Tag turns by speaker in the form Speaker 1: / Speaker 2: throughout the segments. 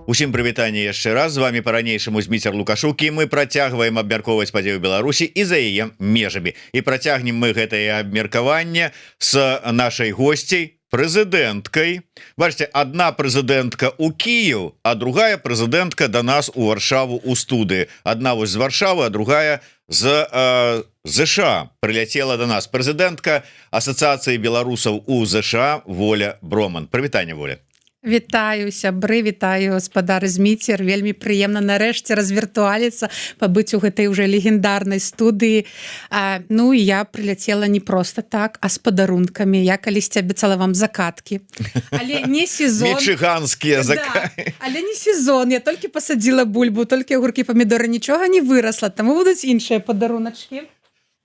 Speaker 1: Усім прывітанне яшчэ раз, з вами по-ранейшаму Зміцер Лукашук, і мы працягваем абмяркоўваць падзею Беларусі і за яе межамі. І працягнем мы гэтае абмеркаванне з нашай госцей, прэзідэнткай. Бачыце, адна прэзідэнтка ў Кіеў, а другая прэзідэнтка да нас у Варшаву у студыі. Адна вось з Варшавы, а другая з ЗША прыляцела да нас. Прэзідэнтка Асацыяцыі беларусаў у ЗША Воля Броман. Прывітанне, Воля.
Speaker 2: Вітаю, сябры, вітаю, гаспадар Зміцер. Вельмі прыемна нарэшце развіртуаліцца, пабыць у гэтай уже легендарнай студыі. Ну і я прыляцела не проста так, а з падарункамі. Я калісьці абяцала вам закаткі. Але не сезон.
Speaker 1: Мічыганскія закаткі.
Speaker 2: Да, але не сезон. Я толькі пасадзіла бульбу, толькі агуркі, памідоры, нічога не вырасла. Таму будуць іншыя падаруначкі.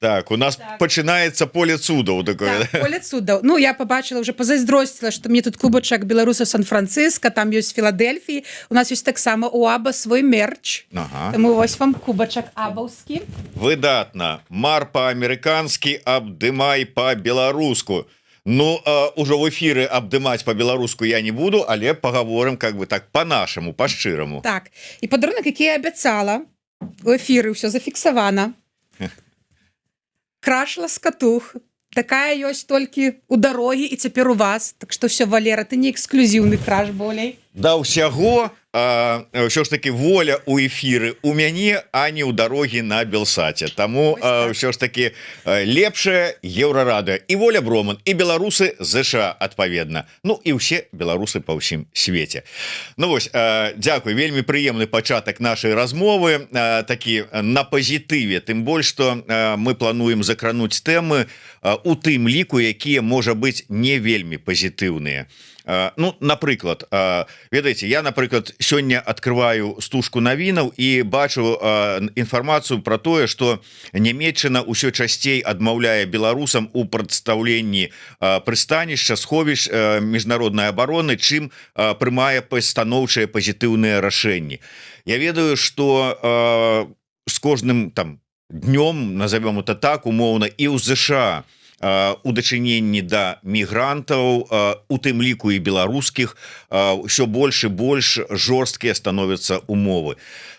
Speaker 1: Так, у нас пачынаецца поле цудаў такое.
Speaker 2: Так, поле цудаў. Ну, я побачила, уже позайздросціла, што мне тут кубачак беларусаў Сан-Франциско, там ёсць Філадельфіі. У нас ёсць таксама у Аба свой мерч.
Speaker 1: Ага.
Speaker 2: Таму вось вам кубачак абаўскі.
Speaker 1: Выдатна. Мар па-амерыканскі, абдымай па-беларуску. Ну, ужо в эфіры абдымаць па-беларуску я не буду, але пагаворым как бы так па-нашаму, па-шчыраму.
Speaker 2: Так. І падарунак, які я абяцала, у эфіры ўсё зафіксавана. Крашла скатух. Такая ёсць толькі у дарогі і цяпер у вас. Так што ўсё, Валера, ты не эксклюзіўны краш болей.
Speaker 1: Да ўсяго, ўсё ж таки воля у эфіры у мяне, а не ў дарогі на Белсаце. Таму ўсё ж таки лепшая Еўрарада. І Воля Броман, і беларусы ЗША адпаведна. Ну і ўсе беларусы па ўсім свеце. Ну вось, дзякуй, вельмі прыемны пачатак нашай размовы, такі на пазітыве. Тым больш, што мы плануем закрануць тэмы у тым ліку, якія, можа быць, не вельмі пазітыўныя. Ну, напрыклад, ведаеце, я, напрыклад, сёння открываю стужку навінаў і бачу інфармацыю про тое, што Нямецчына ўсё часцей адмаўляе беларусам у прадстаўленні прыстанішча, сховішч міжнароднай абароны, чым прымае пастаноўчыя пазітыўныя рашэнні. Я ведаю, што з кожным там днём, назовём это так, умоўна, і ў ЗША у дачыненні да мігрантаў, у тым ліку і беларускіх, ўсё больш і больш жорсткія становяцца умовы.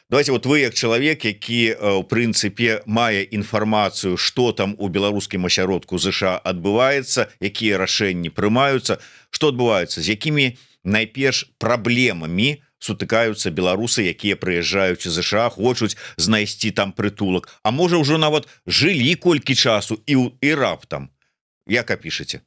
Speaker 1: Давайте, вот вы як чалавек, які у прынцыпе мае інфармацыю, што там у беларускім асяродку ЗША адбываецца, якія рашэнні прымаюцца, што адбываецца, з якімі найперш праблемамі сутыкаюцца беларусы, якія прыязджаюць у ЗША, хочуць знайсці там прытулак, а можа ўжо нават жылі колькі часу і раптам. Як апішаце?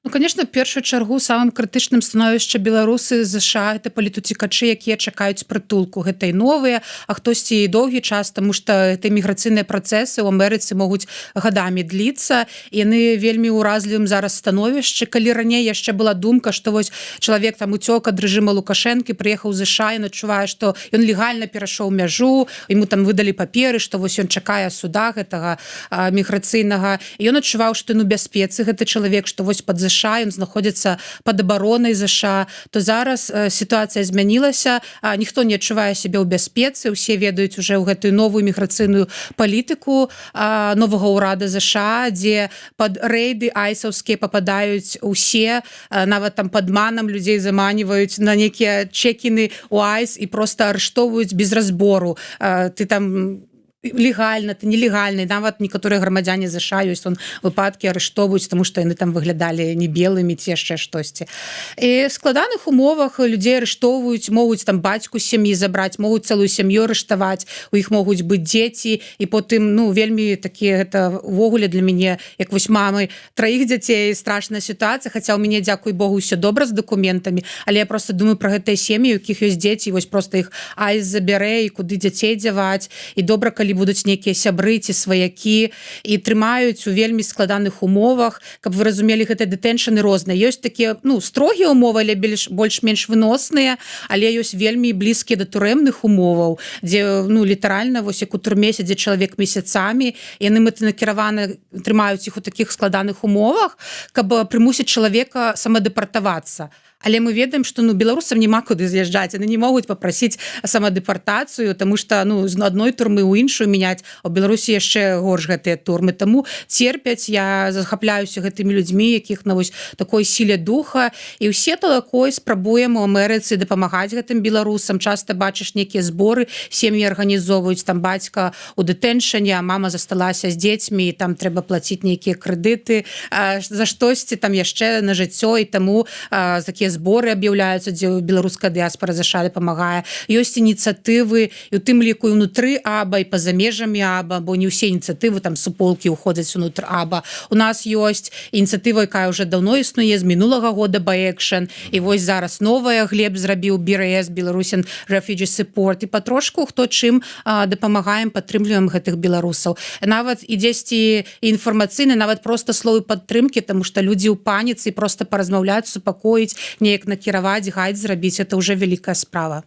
Speaker 2: Ну, конечно, в першую чаргу самым крытычным становішча беларусы ЗША это палітуцікачы, якія чакаюць прытулку. Гэта і новыя, а хтосьці і доўгі час, тому што гэта міграцыйныя працэсы ў Амерыцы могуць гадамі дліцца. Яны вельмі ўразлівым зараз становішчы. Калі раней яшчэ была думка, што вось чалавек там уцёк ад рэжыма Лукашэнкі, прыехаў у ЗША, ён адчувае, што ён легальна перайшоў мяжу, яму там выдалі паперы, што вось ён чакае суда гэтага міграцыйнага. І ён адчуваў, што ён у бяспецы, гэты чалавек, што вось пад ЗША ён знаходзіцца пад абаронай ЗША, то зараз сітуацыя змянілася, ніхто не адчувае сябе ў бяспецы, усе ведаюць уже ў гэтую новую міграцыйную палітыку новага ўрада ЗША, дзе пад рэйды айсаўскія пападаюць усе, нават там падманам людзей заманіваюць на нейкія чекіны у айс і проста арыштоўваюць без разбору. Ты там легальна, ты нелегальны, нават некаторыя грамадзяне ЗША ёсць выпадкі арыштоўваюць, тому што яны там выглядалі не белымі ці яшчэ штосьці. І в складаных умовах людзей арыштоўваюць, могуць там бацьку з сям'і забраць, могуць цэлую сям'ю арыштаваць, у іх могуць быць дзеці, і потым, ну, вельмі такі, гэта увогуле для мяне, як вось мамы траіх дзяцей, страшная сітуацыя, хаця ў мяне, дзякуй Богу, ўсё добра з дакументамі, але я просто думаю пра гэтыя сем'і, у якіх ёсць дзеці, вось просто іх айс забярэ, і куды дзяцей дзяваць, і добра, калі будуць нейкія сябры ці сваякі і трымаюць у вельмі складаных умовах, каб вы разумелі, гэта дэтэншаны розныя. Ёсць такія, ну, строгія умовы, але больш-менш выносныя, але ёсць вельмі блізкія да турэмных умоваў, дзе, ну, літаральна, вось як у турме сядзе чалавек месяцамі, яны мэтанакіравана трымаюць іх у такіх складаных умовах, каб прымусіць чалавека самадэпартавацца. Але мы ведаем, што беларусам няма куды з'язджаць, яны не могуць папрасіць самадэпартацыю, таму што з адной турмы ў іншую іншую мяняць, а ў Беларусі яшчэ горш гэтыя турмы, таму церпяць. Я захапляюся гэтымі людзьмі, якіх на вось такой сіле духа, і ўсе талакой спрабуем у Амерыцы дапамагаць гэтым беларусам. Часта бачыш нейкія зборы, сем'і арганізоўваюць, там бацька у дэтэншане, а мама засталася з дзецьмі, і там трэба плаціць нейкія крэдыты за штосьці там яшчэ на жыццё, і таму такія зборы аб'яўляюцца, дзе беларуская дыяспара ЗША дапамагае. Ёсць ініцыятывы і у тым ліку і ўнутры АБА, і па-за межамі АБА, бо не ўсе ініцыятывы, там суполкі ўходзяць унутр АБА. У нас ёсць ініцыятыва, якая ўжо даўно існуе, з мінулага года ByAction, і вось зараз новая Глеб зрабіў BRS, Belarusian Refugee Support, і патрошку хто чым дапамагаем, падтрымліваем гэтых беларусаў. Нават і дзесьці інфармацыйны, нават проста словы падтрымкі, таму што людзі ў паніцы, проста паразмаўляць, супакоіць, неяк накіраваць, гайд зрабіць, это ўжо вялікая справа.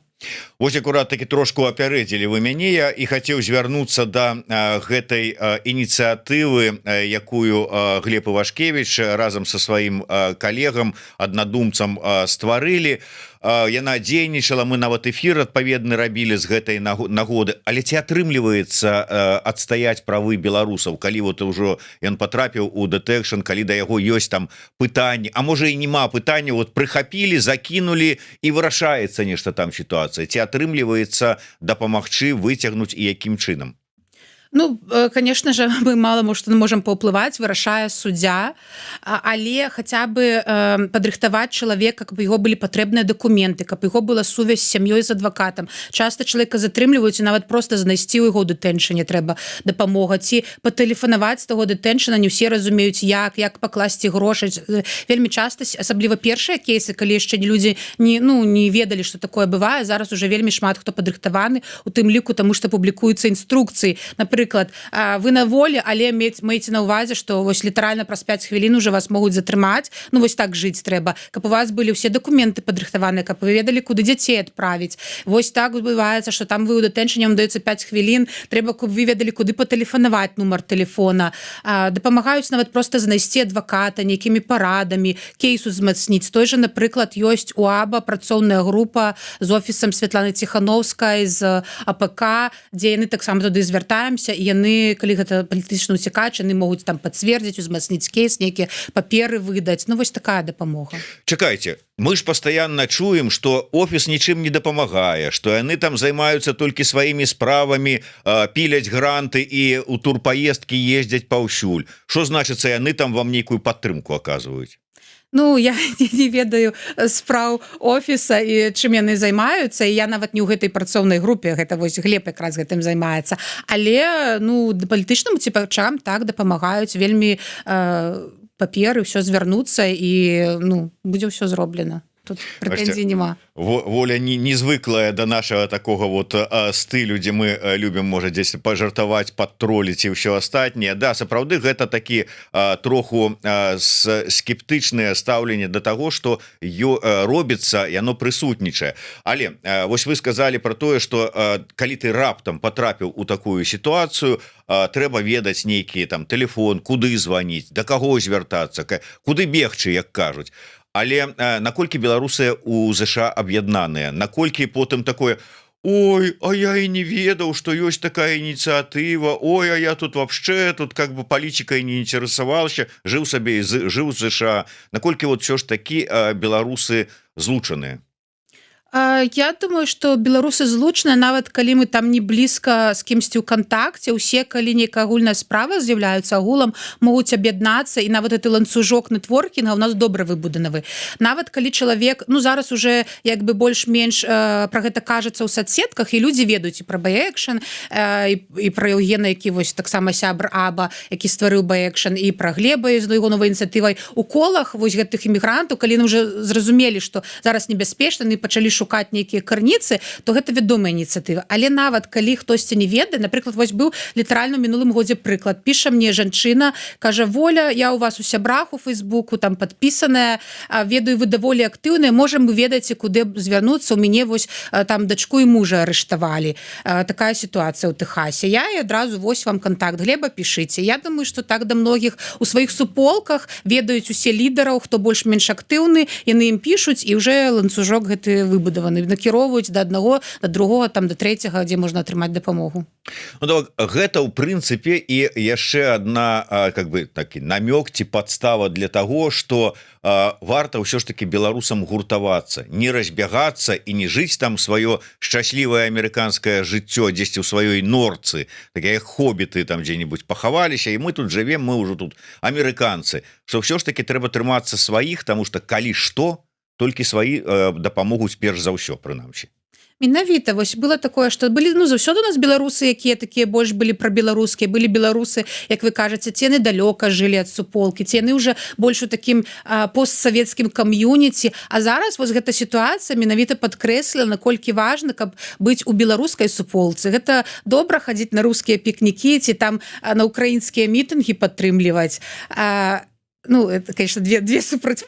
Speaker 1: Вось акурат таки трошку апярэдзілі вы мяне, я і хацеў звярнуцца да гэтай ініцыятывы, якую Глеб Івашкевіч разам са сваім калегам, аднадумцам стварылі. Яна дзейнічала, мы нават эфір адпаведны рабілі з гэтай нагоды, але ці атрымліваецца адстаяць правы беларусаў, калі вот ўжо ён патрапіў у дэтэкшн, калі да яго ёсць там пытанні, а можа і няма пытання, вот прыхапілі, закінулі і вырашаецца нешта там сітуацыя, ці атрымліваецца дапамагчы выцягнуць і якім чынам?
Speaker 2: Ну, конечно же, мы мало можем паўплываць, вырашае суддзя, але хаця бы падрыхтаваць чалавека, каб яго былі патрэбныя дакументы, каб яго была сувязь з сям'ёй, з адвакатам. Часта чалавека затрымліваюць, і нават проста знайсці ў яго дэтэншане трэба дапамога, ці патэлефанаваць з таго дэтэншана, не ўсе разумеюць, як пакласці грошы. Вельмі часта, асабліва першыя кейсы, калі яшчэ людзі не ведалі, што такое бывае, зараз уже вельмі шмат хто падрыхтаваны, у тым ліку, таму што публікуюцца інструкцыі. Напрыклад, вы на волі, але мейце на ўвазе, што вось літаральна праз 5 хвілін уже вас могуць затрымаць, ну вось так жыць трэба, каб у вас былі ўсе дакументы падрыхтаваныя, каб вы ведалі, куды дзяцей адправіць. Вось так бываецца, што там вы ў дэтэншане, вам даецца 5 хвілін, трэба, каб вы ведалі, куды патэлефанаваць, нумар тэлефона. Дапамагаюць нават проста знайсці адваката, нейкімі парадамі, кейсу змацніць. Той жа, напрыклад, ёсць у АБА працоўная група з офісам Святланы Ціхановскай, з АПК, дзе яны таксама туды звяртаемся, і яны, калі гэта палітычны ўцякач, яны могуць там пацвердзіць, узмацніць кейс, нейкія паперы выдаць. Ну вось такая дапамога.
Speaker 1: Чакайце, мы ж пастаянна чуем, што офіс нічым не дапамагае, што яны там займаюцца толькі сваімі справамі, піляць гранты і ў турпаездкі ездзяць паўсюль. Што значыцца, яны там вам нейкую падтрымку аказваюць?
Speaker 2: Ну, я не ведаю спраў офіса і чым яны займаюцца, і я нават не ў гэтай працоўнай групе, гэта вось Глеб якраз гэтым займаецца. Але, палітычным ціпачам так дапамагаюць, вельмі паперы, ўсё звярнуцца, і, будзе ўсё зроблена. Тут прэтэнзій няма.
Speaker 1: Воля незвыклая да нашага такога вот стылю, дзе мы любім, можа, дзесь пажартаваць, падтроліць і ўсё астатняе. Да, сапраўды гэта такі троху скептычнае стаўленне да таго, што робіцца, яно прысутнічае. Але вось вы сказалі пра тое, што калі ты раптам патрапіў у такую сітуацыю, трэба ведаць нейкі там тэлефон, куды званіць, да каго звяртацца, куды бегчы, як кажуць. Але наколькі беларусы у ЗША аб'яднаныя, наколькі потым такое: ой, а я і не ведаў, што ёсць такая ініцыятыва, ой, а я тут вообще как бы палітыкай не інтарэсаваўся, жыў сабе і жыў з ЗША. Наколькі вот все ж такі беларусы злучаныя?
Speaker 2: Я думаю, што беларусы злучныя, нават калі мы там не блізка з кімсьці ў кантакце, усе, калі нейкая агульная справа з'яўляюцца агулам, могуць аб'яднацца, і нават гэты ланцужок нетворкінга ў нас добра выбудаваны. Нават калі чалавек, зараз уже як бы больш-менш пра гэта кажацца ў соцсетках, і людзі ведаюць і пра ByAction, і пра Еўгена, які вось таксама сябр АБА, які стварыў ByAction, і пра Глеба з яго новай ініцыятывай. У колах вось гэтых імігрантаў, калі яны ўжо зразумелі, што зараз небяспечна, яны пачалі шукаць нейкія крыніцы, то гэта вядомая ініцыятыва. Але нават калі хтосьці не ведае, напрыклад, вось быў літаральна ў мінулым годзе прыклад. Піша мне жанчына, кажа: Воля, я у вас у сябрах у Фейсбуку, там падпісаная, ведаю, вы даволі актыўныя, можам вы ведаеце, куды звярнуцца, у мяне вось там дачку і мужа арыштавалі. Такая сітуацыя ў Тэхасе. Я і адразу вось вам кантакт Глеба, пішыце. Я думаю, што так да многіх у сваіх суполках ведаюць усе лідараў, хто больш-менш актыўны, яны ім пішуць, і ўжо ланцужок гэты выбудаваны. выбудаваны, накіроўваюць да аднаго, да другого, там да трэцяга, дзе можна атрымаць дапамогу.
Speaker 1: Ну, так, гэта ў прынцыпе і яшчэ одна как бы такі намёк ці подстава для того, что варта ўсё ж таки беларусам гуртавацца, не разбягацца і не жыць там сваё шчаслівае амерыканскае жыццё дзесьці ў сваёй норцы, такія хобіты там дзе-нибудь пахаваліся, і мы тут жывем, мы ўжо тут амерыканцы, что ўсё ж таки трэба трымацца сваіх, тому что калі што, толькі сваі дапамогуць перш за ўсё, прынамсі.
Speaker 2: Менавіта, вось было такое, што былі, ну, заўсёды у нас беларусы, якія такія больш былі прабеларускія, былі беларусы, як вы кажаце, ці яны далёка жылі ад суполкі, ці яны ўжо больш у такім постсавецкім кам'юніці, а зараз вось гэта сітуацыя менавіта падкрэсліла, наколькі важна, каб быць у беларускай суполцы. Гэта добра хадзіць на рускія пікнікі, ці там на украінскія мітынгі падтрымліваць. Ну, это, конечно, две супраць,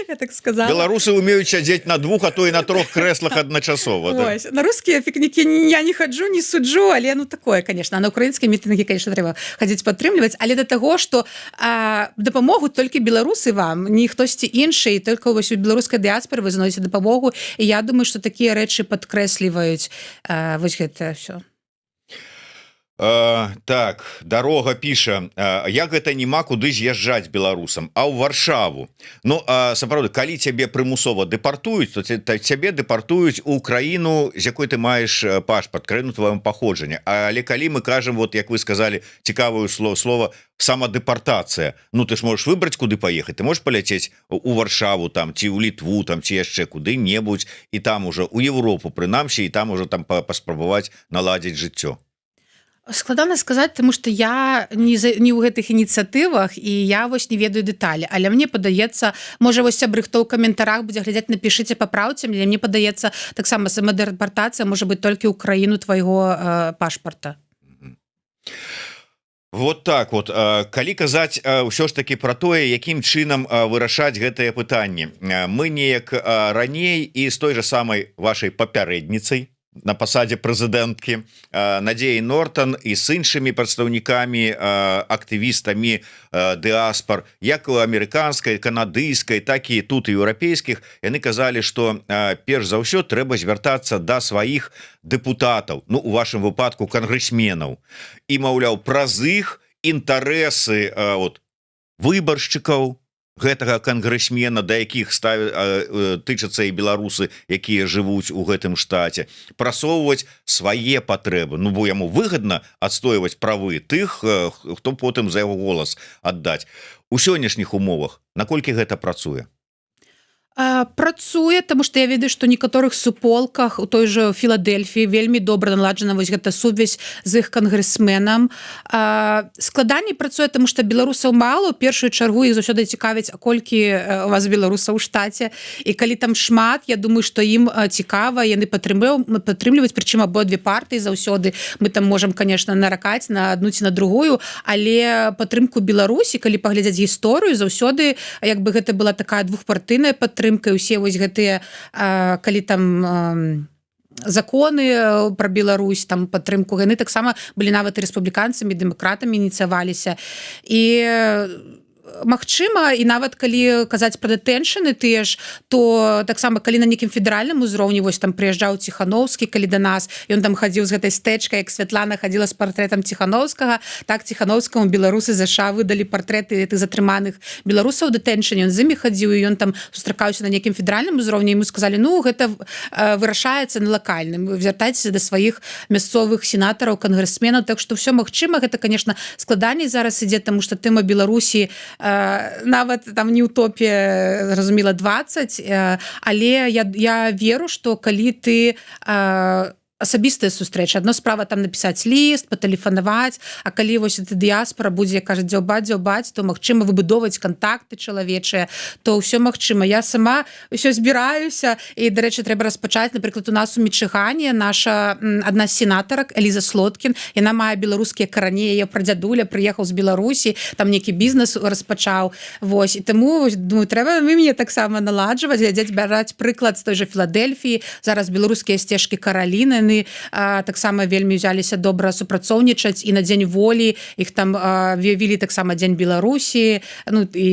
Speaker 2: я так сказала.
Speaker 1: Беларусы умеюць сядзець на двух, а то і на трох крэслах адначасова.
Speaker 2: Ось, на рускія пікнікі я не хаджу, не суджу, але ну такое, конечно. А на украінскія мітынгі, конечно, трэба хадзіць падтрымліваць, але да таго, што дапамогуць толькі беларусы вам, не хтосьці іншы, і толькі вось у беларускай дыаспоры вы знойдзеце дапамогу, і я думаю, што такія рэчы падкрэсліваюць вось гэта ўсё.
Speaker 1: Так, дарога піша, як гэта няма куды з'язджаць беларусам, а ў Варшаву. Ну, сапраўды, калі цябе прымусова дэпартуюць, то цябе дэпартуюць у краіну, з якой ты маеш пашпарт, краіну тваём паходжання. Але калі мы кажам, вот як вы сказалі, цікавае слово самадэпартацыя, ну ты ж можаш выбраць, куды паехаць, ты можаш паляцець у Варшаву там, ці ў Літву там, ці яшчэ куды-небудзь, і там ужо у Европу, прынамсі, і там ужо там паспрабаваць наладзіць жыццё.
Speaker 2: Складана сказаць, тому што я не ў гэтых ініцыятывах і я вось не ведаю дэталі, але мне падаецца, можа вось сябры, хто ў каментарах будзе глядзець, напішыце, папраўце, але мне падаецца, таксама самадэпартацыя можа быць толькі ў краіну твайго пашпарта.
Speaker 1: Вот так вот, калі казаць ўсё ж таки про тое, якім чынам вырашаць гэтыя пытанні, мы неяк раней і з той же самай вашай папярэдніцай на пасадзе прэзідэнткі Надзеяй Нортан і з іншымі прадстаўнікамі, актывістамі дыаспор, як у амерыканскай, канадыйскай, так і тут еўрапейскіх, яны казалі, што перш за ўсё трэба звяртацца да сваіх дэпутатаў, ну у вашым выпадку кангрэсменаў, і маўляў, праз іх інтарэсы выбаршчыкаў гэтага кангрэсмена, да якіх тычацца і беларусы, якія жывуць у гэтым штаце, прасоўваць свае патрэбы. Ну, бо яму выгадна адстойваць правы тых, хто потым за яго голас аддаць. У сённяшніх умовах наколькі гэта працуе?
Speaker 2: Працуе, тому што я ведаю, што некаторых суполках у той жа Філадельфіі вельмі добра наладжана вось гэта сувязь з іх кангрэсменам. Складаней працуе, тому што беларусаў мала, у першую чаргу іх заўсёды цікавіць, а колькі у вас беларусаў у штаце, і калі там шмат, я думаю, што ім цікава, яны падтрымліваюць, прычым абодве партыі заўсёды, мы там можам, конечно, наракаць на адну ці на другую, але падтрымку Беларусі, калі паглядзець гісторыю, заўсёды, як бы гэта была такая двухпартыйная падтрымка, усе вось гэтыя, калі там законы пра Беларусь, там падтрымку, яны таксама былі нават і рэспубліканцамі, дэмакратамі ініцыяваліся. І магчыма, і нават калі казаць пра дэтэншаны тыя ж, то таксама калі на нейкім федэральным узроўні, вось там прыязджаў Ціхановскі, калі да нас, ён там хадзіў з гэтай стэчкай, як Святлана хадзіла з партрэтам Ціхановскага, так Ціхановскаму беларусы ЗША выдалі партрэты тых затрыманых беларусаў дэтэншане, ён з імі хадзіў, і ён там сустракаўся на нейкім федэральным узроўні, і мы сказалі, ну, гэта вырашаецца на лакальным, звяртайцеся да сваіх мясцовых сенатараў, кангрэсменаў, так што ўсё магчыма, гэта, конечно, складаней зараз ідзе, таму што тэма Беларусі нават там не утопія, зразумела, 20, але я веру, што калі ты асабістая сустрэча, адно справа там напісаць ліст, патэлефанаваць, а калі вось эта дыяспора будзе, кажа, дзяўбаць, то магчыма выбудоўваць кантакты чалавечыя, то ўсё магчыма. Я сама ўсё збіраюся, і, дарэчы, трэба распачаць, напрыклад, у нас у Мічыгане наша адна з сенатарак, Эліза Слоткін, яна мае беларускія карані, яе прадзядуля прыехаў з Беларусі, там нейкі бізнес распачаў, вось, і таму, думаю, трэба мне таксама наладжваць, глядзець, браць прыклад з той жа Філадельфіі, зараз беларускія сцежкі Караліны, яны таксама вельмі ўзяліся добра супрацоўнічаць, і на дзень волі іх там вявілі таксама дзень Беларусі, ну і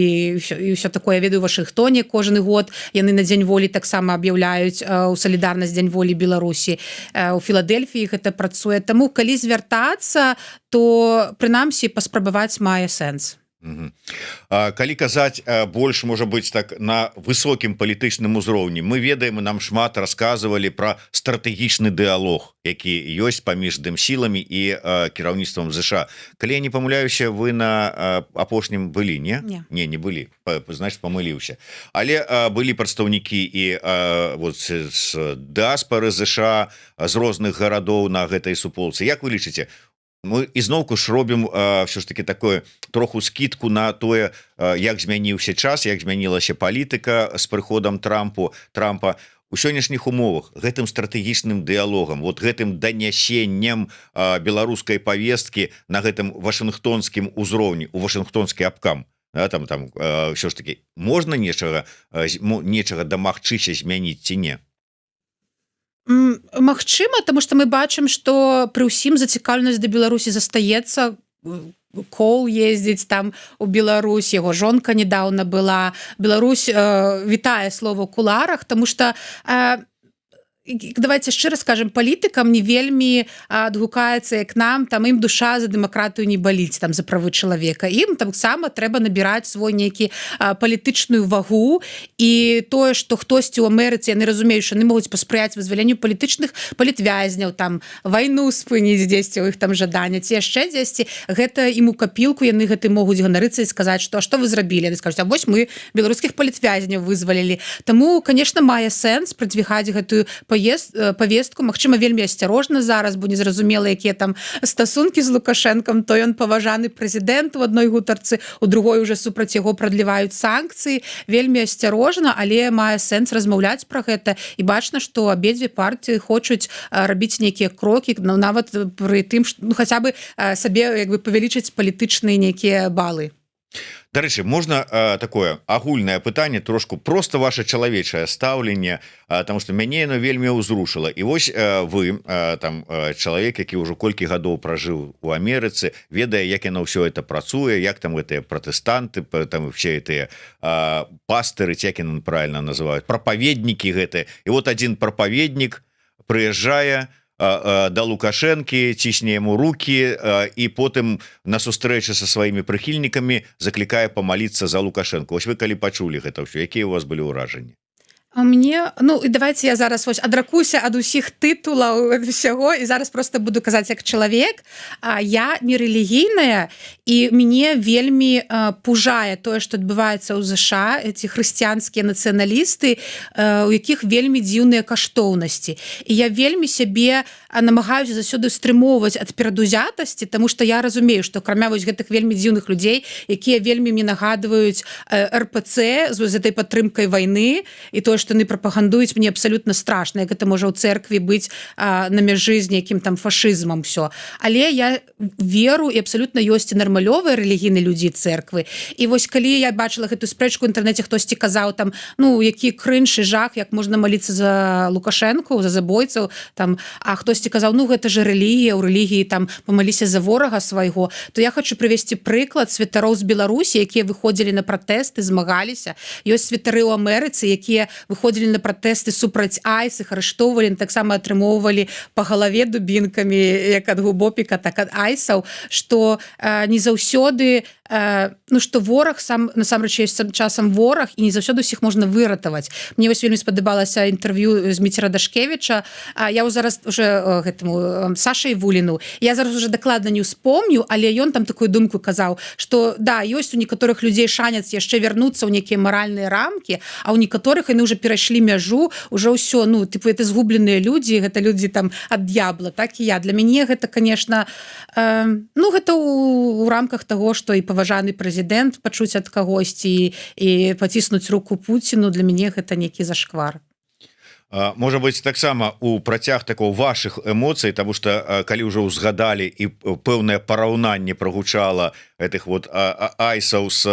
Speaker 2: ўсё такое. Я ведаю, у Вашынгтоне кожны год яны на дзень волі таксама аб'яўляюць у салідарнасць дзень волі Беларусі. У Філадельфіі гэта працуе. Таму калі звяртацца, то прынамсі паспрабаваць мае сэнс.
Speaker 1: Калі казаць больш, можа быць, так на высокім палітычным узроўні, мы ведаем, нам шмат расказвалі пра стратэгічны дыалог, які ёсць паміж дымсіламі і кіраўніцтвам ЗША. Калі я не памыляюся, вы на апошнім былі, не? Не былі, значит, памыліўся. Але былі прадстаўнікі і вот з дыаспары ЗША, з розных гарадоў на гэтай суполцы. Як вы лічыце, мы ізноўку ж робім все ж таки такое троху скидку на тое, як змяніўся час, як змянілася палітыка з прыходам Трампа у сённяшніх умовах, гэтым стратэгічным дыалогам, вот гэтым данясеннем беларускай павесткі на гэтым вашынгтонскім узроўні, у вашынгтонскі абкам. Там все ж таки можна нечага дамагчыся змяніць ці не?
Speaker 2: Магчыма, тому што мы бачым, што пры ўсім зацікаўленасць да Беларусі застаецца. Кол ездзіць там у Беларусь, яго жонка недаўна была. Беларусь вітае слова ў куларах, тому што давайте шчыра скажем, палітыкам не вельмі адгукаецца, як нам, там ім душа за дэмакратыю не баліць, там за правы чалавека. Ім таксама трэба набіраць свой нейкі палітычную вагу, і тое, што хтосьці ў Амерыцы, яны разумеюць, што яны могуць паспрыяць вызваленню палітычных палітвязняў, там вайну спыніць дзесьці ў іх там жадання, ці яшчэ дзесьці, гэта ім у капілку, яны гэты могуць ганарыцца і сказаць, што а што вы зрабілі? Яны скажуць, а вось мы беларускіх палітвязняў вызвалілі. Таму, конечно, мае сэнс прадвігаць гэтую павестку, магчыма, вельмі асцярожна зараз, бо незразумела, якія там стасункі з Лукашэнкам, то ён паважаны прэзідэнт у адной гутарцы, у другой уже супраць яго прадліваюць санкцыі, вельмі асцярожна, але мае сэнс размаўляць пра гэта, і бачна, што абедзве партыі хочуць рабіць нейкія крокі, нават пры тым, хаця бы сабе як бы павялічыць палітычныя нейкія балы.
Speaker 1: Дарэчы, можна такое агульнае пытанне, трошку просто ваше чалавечае стаўленне, потому что мяне яно вельмі ўзрушыла. І вось вы, там чалавек, які ўжо колькі гадоў пражыў у Амерыцы, ведае, як яно ўсё это працуе, як там гэтыя пратэстанты, там все гэтыя пастыры, як яны правильно называюць, прапаведнікі гэтыя. І вот адзін прапаведнік прыязджае да Лукашэнкі, цісне яму рукі, і потым на сустрэчы са сваімі прыхільнікамі заклікае памаліцца за Лукашэнку. Вось вы калі пачулі гэта ўсё, якія у вас былі ўражанні?
Speaker 2: А мне, ну і давайте я зараз вось адракуся ад усіх тытулаў всяго і зараз просто буду казаць як чалавек. Я не рэлігійная, і мяне вельмі пужае тое, што адбываецца ў ЗША, эти хрысціянскія нацыяналісты, у якіх вельмі дзіўныя каштоўнасці. І я вельмі сябе намагаюся заўсёды стрымоўваць ад перадузятасці, таму што я разумею, што акрамя вось гэтых вельмі дзіўных людзей, якія вельмі мне нагадваюць РПЦ з гэтай падтрымкай вайны, і тое, што яны прапагандуюць, мне абсалютна страшна, як гэта можа ў цэркве быць на мяжы з нейкім там фашызмам усё. Але я веру, і абсалютна ёсць і нармалёвыя рэлігійныя людзі цэрквы. І вось калі я бачыла гэтую спрэчку ў інтэрнэце, хтосьці казаў там, ну, які крынж і жах, як можна маліцца за Лукашэнку, за забойцаў, там, а хтосьці казаў, ну, гэта же рэлігія, у рэлігіі там памаліся за ворага свайго, то я хочу прывесці прыклад святароў з Беларусі, якія выходзілі на пратэсты, змагаліся. Ёсць святары ў Амерыцы, якія выходзілі на пратэсты супраць айс, іх арыштоўвалі, таксама атрымоўвалі па галаве дубінкамі, як ад губопіка, так ад айсаў, што не заўсёды, ну, што вораг сам, насамрэч, ёсць часам вораг, і не заўсёды ўсіх можна выратаваць. Мне вось вельмі спадабалася інтэрв'ю з Міцера Дашкевіча, я зараз уже гэтаму Сашай Вуліну, я зараз уже дакладна не ўспомню, але ён там такую думку казаў, што да, ёсць у некаторых людзей шанец яшчэ вярнуцца ў нейкія маральныя рамкі, а ў некаторых яны уже перайшлі мяжу, уже ўсё, ну, типу, это згубленыя людзі, гэта людзі там ад д'ябла, так і я. Для мяне гэта, конечно, ну, гэта ў рамках таго, што і паважаны прэзідэнт пачуць ад кагосьці і паціснуць руку Пуціну, для мяне гэта нейкі зашквар.
Speaker 1: Можа быть таксама у працяг такого ваших эмоцый, тому что калі ўжо ўзгадалі і пэўнае параўнанне прогучала этих вот айсаў с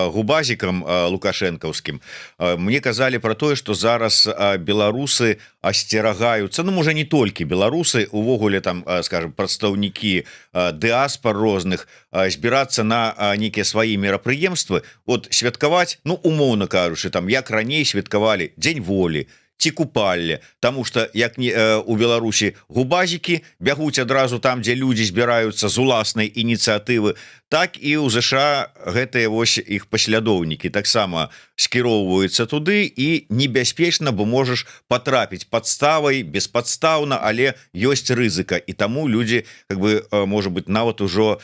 Speaker 1: губазікам лукашэнкаўскім, мне казалі про тое, что зараз беларусы асцерагаюцца, ну можа не толькі беларусы, увогуле там, скажем, прадстаўнікі дыаспор розных збірацца на нейкія свае мерапрыемствы, вот святкаваць, ну умоўна кажучы, там як раней святкавалі дзень волі ці купалле, тому что як не у Беларусі губазікі бягуць адразу там, дзе людзі збіраюцца з уласнай ініцыятывы, так і ў ЗША гэтыя вось іх паслядоўнікі таксама скіроўваюцца туды і небяспечна, бо можаш потрапіць падставай беспадстаўна, але ёсць рызыка, і таму людзі как бы можа быть нават ужо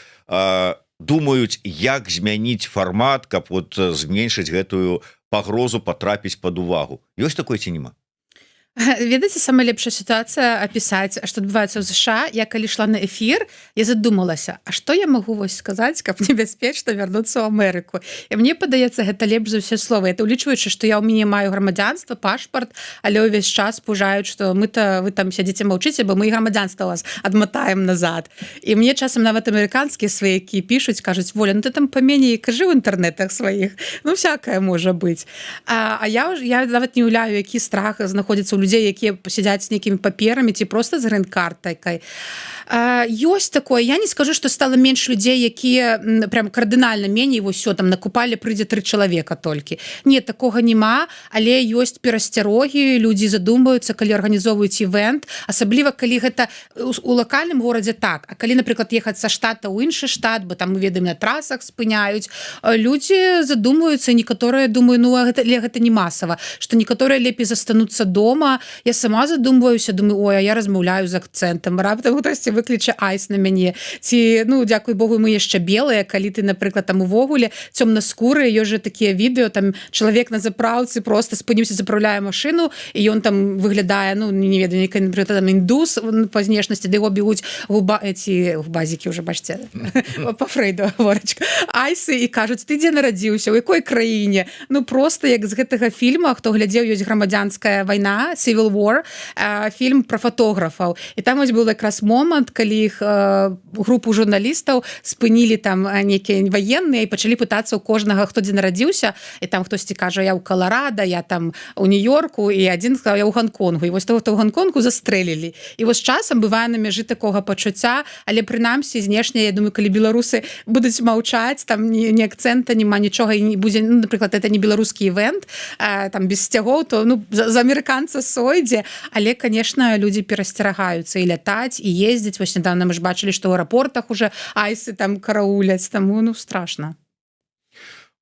Speaker 1: думаюць, як змяніць фармат, каб вот зменшыць гэтую пагрозу потрапіць под увагу. Ёсць такое ці нема?
Speaker 2: Ведаеце, самая лепшая сітуацыя апісаць, што адбываецца ў ЗША. Я калі ішла на эфір, я задумалася, а што я магу вось сказаць, каб небяспечна вярнуцца ў Амерыку. І мне падаецца, гэта лепш за ўсе словы. Это улічваючы, што я ў мяне маю грамадзянства, пашпарт, але ўвесь час пужаюць, што вы там сядзіце маўчыце, бо мы і грамадзянства вас адматаем назад. І мне часам нават амерыканскія сваякі пішуць, кажуць: Воля, ну ты там паменей кажы ў інтэрнэтах сваіх. Ну всякае можа быць. А я нават не уяўляю, які страх знаходзіцца ў людзей, якія сядзяць з нейкімі паперамі ці проста з грын-картайкай. Ёсць такое. Я не скажу, што стала менш людзей, якія прям кардынальна меней, вось усё там на купале прыйдзе 3 чалавека толькі. Не, такога няма, але ёсць перасцярогі, людзі задумваюцца, калі арганізоўваюць івент, асабліва калі гэта у лакальным горадзе так. А калі, напрыклад, ехаць са штата ў іншы штат, бо там мы ведаем, на трасах спыняюць, людзі задумваюцца, некаторыя думаю, ну гэта не масава, што некаторыя лепей застануцца дома. Я сама задумваюся, думаю, ой, а я размаўляю з акцэнтам, раптам хтосьці выкліча айс на мяне, ці, ну, дзякуй Богу, мы яшчэ белыя, калі ты, напрыклад, там увогуле цёмнаскурыя, ёсць же такія відэо, там чалавек на запраўцы просто спыніўся, запраўляе машыну, і ён там выглядае, ну, не ведаю, нейкі, напрыклад, там індус па знешнасці, да яго бегуць губазікі ўжо, бачце, па Фрейду гаворачка, айсы, і кажуць: ты дзе нарадзіўся, у якой краіне? Ну, просто як з гэтага фільма, хто глядзеў, ёсць грамадзянская вайна, Civil War, фільм про фотографаў. І там ось быў якраз момант, калі іх групу журналістаў спынілі там нейкія ваенныя і пачалі пытацца ў кожнага, хто дзе нарадзіўся, і там хтосьці кажа: я ў Каларада, я там у Нью-Йорку, і адзін сказаў: я ў Гонконгу. І вось того, хто ў Гонконгу, застрэлілі. І вось часам бывае на мяжы такога пачуцця, але прынамсі знешне, я думаю, калі беларусы будуць маўчаць, там ні акцэнта, няма нічога, і не будзе, ну, напрыклад, это не беларускі івент, там без сцягоў, то, ну, за амерыканца сойдзе, але, конечно, людзі перасцерагаюцца і лятаць, і ездзіць. Вось нядаўна мы ж бачылі, што ў аэрапортах уже айсы там карауляць, таму, ну, страшна.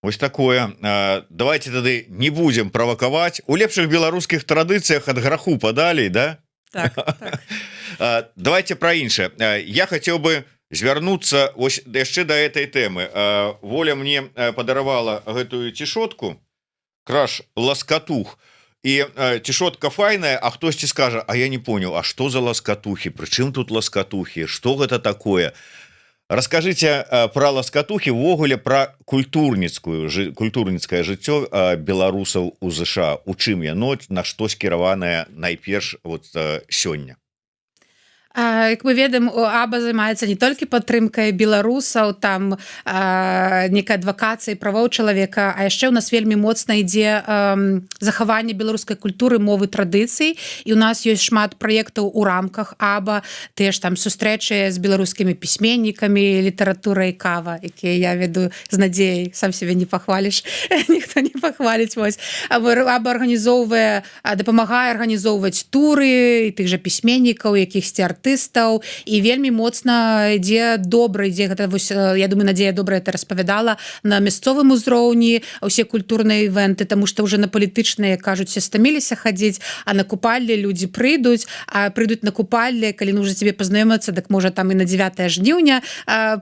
Speaker 1: Вось такое. Давайте тады не будзем правакаваць. У лепшых беларускіх традыцыях ад граху падалей, да?
Speaker 2: Так, так.
Speaker 1: Давайте про іншае. Я хацеў бы звярнуцца ось яшчэ да этой тэмы. Воля мне падаравала гэтую цішотку, краш ласкатух. І цішотка файная, а хтосьці скажа: а я не понял, а што за ласкатухі, прычым тут ласкатухі, што гэта такое? Раскажыце пра ласкатухі, увогуле пра культурніцкае жыццё беларусаў у ЗША, у чым яно, на што скіраванае найперш вот сёння?
Speaker 2: Як мы ведаем, АБА займаецца не толькі падтрымкай беларусаў, там нейкай адвакацыі правоў чалавека, а яшчэ ў нас вельмі моцна ідзе захаванне беларускай культуры, мовы, традыцый, і у нас ёсць шмат праектаў у рамках АБА, тыя ж там сустрэчы з беларускімі пісьменнікамі, літаратурай, кава, якія я веду з надзеяй, сам сябе не пахваліш, ніхто не пахваліць. Вось АБА арганізоўвае, дапамагае арганізоўваць туры тых жа пісьменнікаў, якіхсьці артыстаў, і вельмі моцна ідзе добра, ідзе гэта, вось, я думаю, Надзея добра это распавядала, на мясцовым узроўні усе культурныя івенты, таму што ўжо на палітычныя, кажуць, все стаміліся хадзіць, а на купалле людзі прыйдуць на купалле, калі ну ўжо цябе пазнаёмацца, так можа там і на 9 жніўня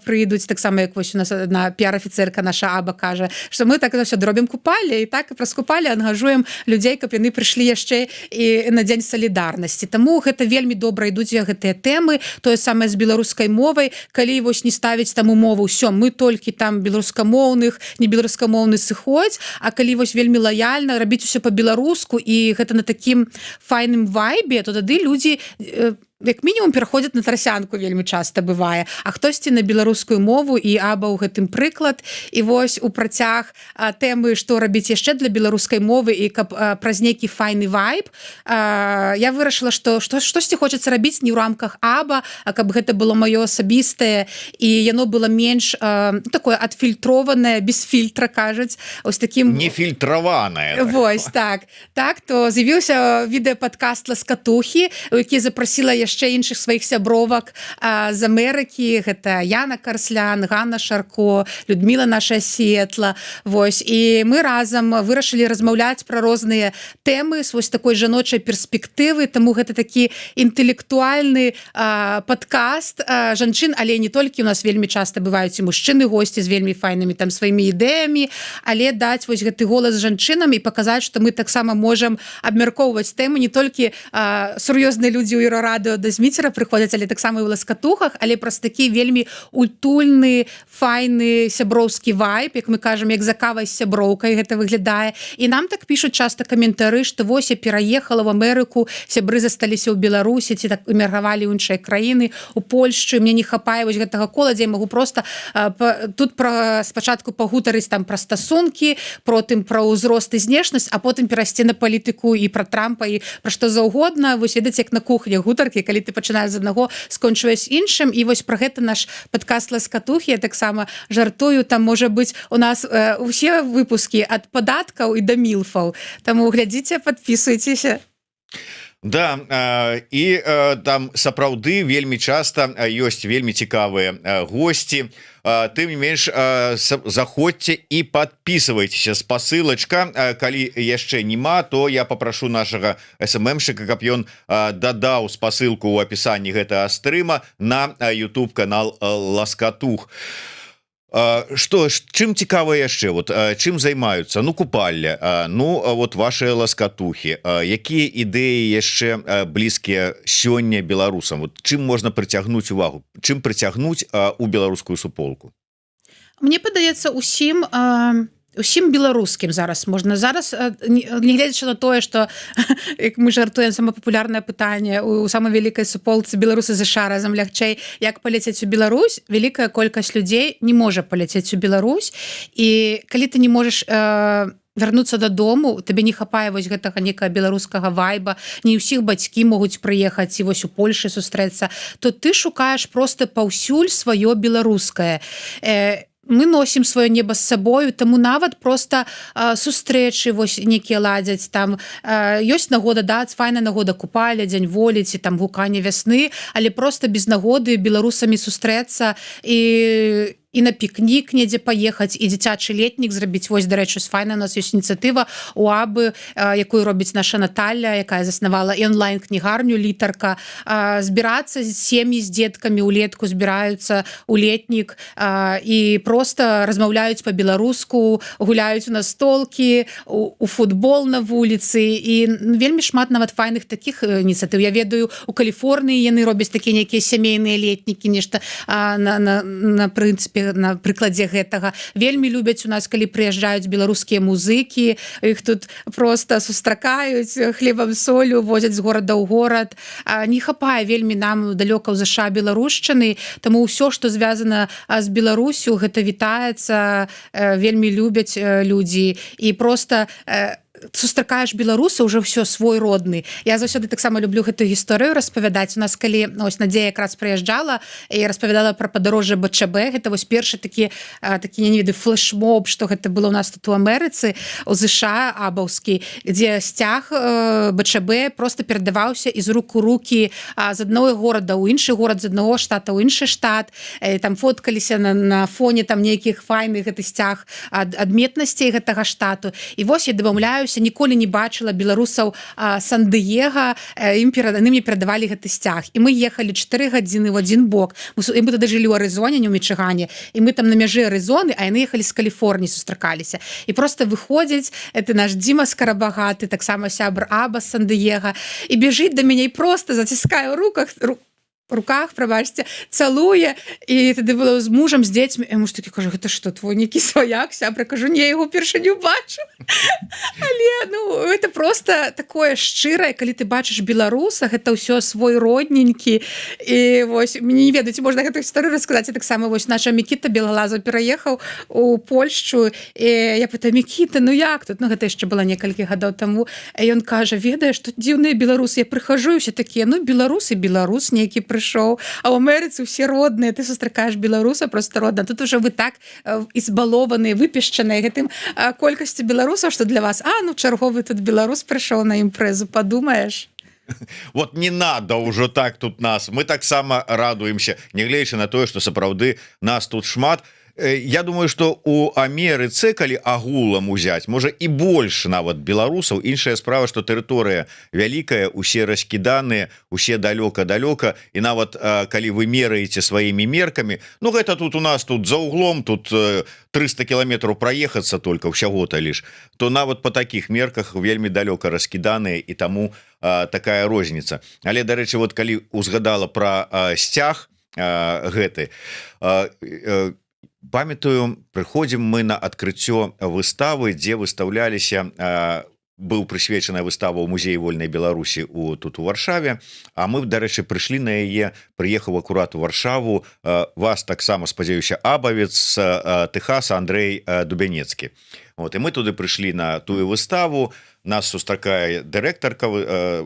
Speaker 2: прыйдуць, таксама як вось у нас одна піар-афіцэрка наша АБА кажа, што мы так ўсё робім купалле, і так праз купалле ангажуем людзей, каб яны прыйшлі яшчэ і на дзень салідарнасці. Таму гэта вельмі добра ідуць гэтыя гэтыя тэмы, тое самае з беларускай мовай, калі вось не ставіць там умову, ўсё, мы толькі там беларускамоўных, не беларускамоўны сыходзь, а калі вось вельмі лаяльна рабіць усё па-беларуску і гэта на такім файным вайбе, то тады людзі як мінімум пераходзяць на трасянку вельмі часта бывае, а хтосьці на беларускую мову і аба ў гэтым прыклад. І вось у працяг тэмы, што рабіць яшчэ для беларускай мовы і каб праз нейкі файны вайб, я вырашыла, што штосьці хочацца рабіць не ў рамках аба, а каб гэта было маё асабістае і яно было менш такое адфільтраванае, без фільтра, кажуць, ось такім
Speaker 1: нефільтраванае.
Speaker 2: Вось так, то з'явіўся відэападкаст «Ласкатухі», у які запрасіла яшчэ іншых сваіх сябровак з Амерыкі. Гэта Яна Карслян, Ганна Шарко, Людміла наша Сетла. Вось. І мы разам вырашылі размаўляць пра розныя тэмы з вось такой жаночай перспектывы, таму гэта такі інтэлектуальны падкаст жанчын, але не толькі, у нас вельмі часта бываюць і мужчыны госці з вельмі файнымі там сваімі ідэямі, але даць вось гэты голас жанчынам і паказаць, што мы таксама можам абмяркоўваць тэмы, не толькі сур'ёзныя людзі ў Еўрарадыо да Зміцера прыходзяць, але таксама і ў ласкатухах, але праз такі вельмі утульны, файны сяброўскі вайб, як мы кажам, як за кавай з сяброўкай гэта выглядае. І нам так пішуць часта каментары, што вось я пераехала в Амерыку, сябры засталіся ў Беларусі, ці так эмігравалі ў іншыя краіны, у Польшчу, мне не хапае вось гэтага кола, дзе я магу проста тут спачатку пагутарыць там пра стасункі, потым пра ўзрост і знешнасць, а потым перайсці на палітыку і пра Трампа і пра што заўгодна. Вось ведаце, як на кухні гутаркі, калі ты пачынаеш з аднаго, скончваеш іншым. І вось пра гэта наш падкаст «Ласкатухі». Я таксама жартую, там можа быць у нас усе выпускі ад падаткаў і да мілфаў. Таму глядзіце, падпісуйцеся.
Speaker 1: Да, і там сапраўды вельмі часта ёсць вельмі цікавыя госці. Тым не менш, заходзьце і подписывайтеся. Спасылачка, калі яшчэ нема, то я попрошу нашага СММщика, каб ён дадаў спасылку ў апісанні гэтага стрыма на YouTube канал «Ласкатух». Чым цікава яшчэ, чым займаюцца? Ну, купальня, ну, вот ваши ласкатухі. Якія ідэі яшчэ блізкія сёння беларусам? Чым можна прыцягнуць увагу? Чым прыцягнуць у беларускую суполку?
Speaker 2: Мне падаецца, усім беларускім зараз можна не гледзячы на тое, што як мы жартуем, самае папулярнае пытанне у самай вялікай суполцы беларусы ЗША разам лягчэй, як паляцець у Беларусь. Вялікая колькасць людзей не можа паляцець у Беларусь, і калі ты не можаш вярнуцца дадому, табе не хапае вось гэтага некага беларускага вайба, не ўсіх бацькі могуць прыехаць і вось у Польшы сустрэцца, то ты шукаеш проста паўсюль сваё беларускае. Мы носім сваё неба з сабою, таму нават проста сустрэчы вось некія ладзяць, там ёсць нагода, да, файная нагода, купаля, дзень волі ці там гуканне вясны, але проста без нагоды беларусамі сустрэцца і на пікнік недзе паехаць, і дзіцячы летнік зрабіць. Вось, дарэчы, файна, у нас ёсць ініцыятыва у абы, якую робіць наша Наталля, якая заснавала і онлайн-кнігарню «Літарка». Збірацца з сем'і з дзеткамі ўлетку, збіраюцца ў летнік і проста размаўляюць па-беларуску, гуляюць у настолкі, у футбол на вуліцы, і вельмі шмат нават файных такіх ініцыятыў. Я ведаю, у Каліфорніі яны робяць такія нейкія сямейныя летнікі, нешта на прынцыпе, на прыкладзе гэтага. Вельмі любяць у нас, калі прыязджаюць беларускія музыкі, іх тут проста сустракаюць хлебам солю, возяць з горада ў горад. Не хапае вельмі нам далёка ў ЗША беларушчыны, таму ўсё, што звязана з Беларусю, гэта вітаецца, вельмі любяць людзі, і проста сустракаеш беларуса ўжо ўсё свой родны. Я заўсёды таксама люблю гэтую гісторыю распавядаць. У нас калі ось Надзея якраз прыязджала і распавядала пра падарожжа БЧБ, гэта вось першы такі я не ведаю, флешмоб, што гэта было у нас тут у Амерыцы, у ЗША абаўскі, дзе сцяг БЧБ просто перадаваўся з рук у рукі з аднаго горада ў іншы горад, з аднаго штата ў іншы штат. Там фоткаліся на фоне там нейкіх файных гэты сцяг адметнасцей гэтага штату. І вось я дамаўляю, ніколі не бачыла беларусаў Сан-Дыега, яны мне перадавалі гэты сцяг. І мы ехалі 4 гадзіны ў адзін бок. Мы тады жылі ў Арызоне, не ў Мічыгане, і мы там на мяжы Арызоны, а яны ехалі з Каліфорніі, сустракаліся. І проста выходзіць, это наш Дзіма Скарабагаты, таксама сябр аба з Сан-Дыега, і бежыць да мяне і проста заціскае ў руках, руках, прабачце, цалуе, і тады было з мужам, з дзецьмі, і муж такі кажа, гэта што, твой нейкі сваяк, сябра, кажу, не, яго першыню бачу. Але, ну, гэта просто такое шчырае, калі ты бачыш беларуса, гэта ўсё свой родненькі, і вось, мне не ведаеце, можна гэту гісторыю расказаць, і таксама вось наша Мікіта Белалаза пераехаў у Польшчу, і я пытаю, Мікіта, ну як тут? Ну, гэта яшчэ было некалькі гадоў таму, і ён кажа, ведаеш, тут дзіўныя беларусы, я прыхажу, і ўсе такія, ну, беларус і беларус нейкі прыйшоў, а ў Амерыцы ўсе родныя, ты сустракаеш беларуса просто родна. Тут уже вы так избалованыя, выпешчаныя гэтым колькасцю беларусаў, што для вас, ну чарговы тут беларус прыйшоў на імпрэзу, падумаеш.
Speaker 1: Вот не надо ўжо так тут нас. Мы таксама радуемся, нягледзячы на тое, што сапраўды нас тут шмат. Я думаю, что у Амерыцы, калі агулам узяць, можа і больш нават беларусаў. Іншая справа, што тэрыторыя вялікая, усе раскіданыя, усе далёка-далёка, і нават калі вы мераеце сваімі меркамі, ну гэта тут у нас тут за углом, тут 300 кіламетраў праехацца только ўсяго-то лишь, то нават по такіх мерках вельмі далёка раскіданыя, і таму такая розніца. Але, дарэчы, вот калі узгадала пра сцяг гэты, памятаю, прыходзім мы на адкрыццё выставы, дзе выстаўляліся, быў прысвечаная выстава ў музеі вольнай Беларусі тут у Варшаве, а мы, дарэчы, прыйшлі на яе, прыехаў акурат у Варшаву, вас таксама, спадзяюся, абавец з Тэхаса Андрэй Дубянецкі. Вот, і мы туды прыйшлі на тую выставу, нас сустракае дырэктарка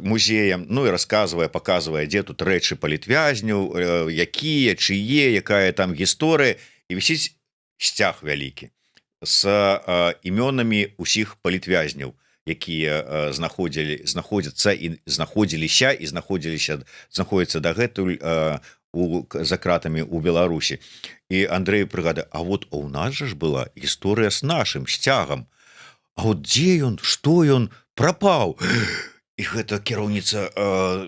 Speaker 1: музея, ну і расказвае, паказвае, дзе тут рэчы палітвязняў, якія, чые, якая там гісторыя, і вісіць сцяг вялікі з імёнамі ўсіх палітвязняў, якія знаходзяцца і знаходзіліся і знаходзяцца дагэтуль за кратамі ў Беларусі. І Андрэй прыгадае, а вот у нас жа ж была гісторыя з нашым сцягам, а вот дзе ён, што ён прапаў? І гэта кіраўніца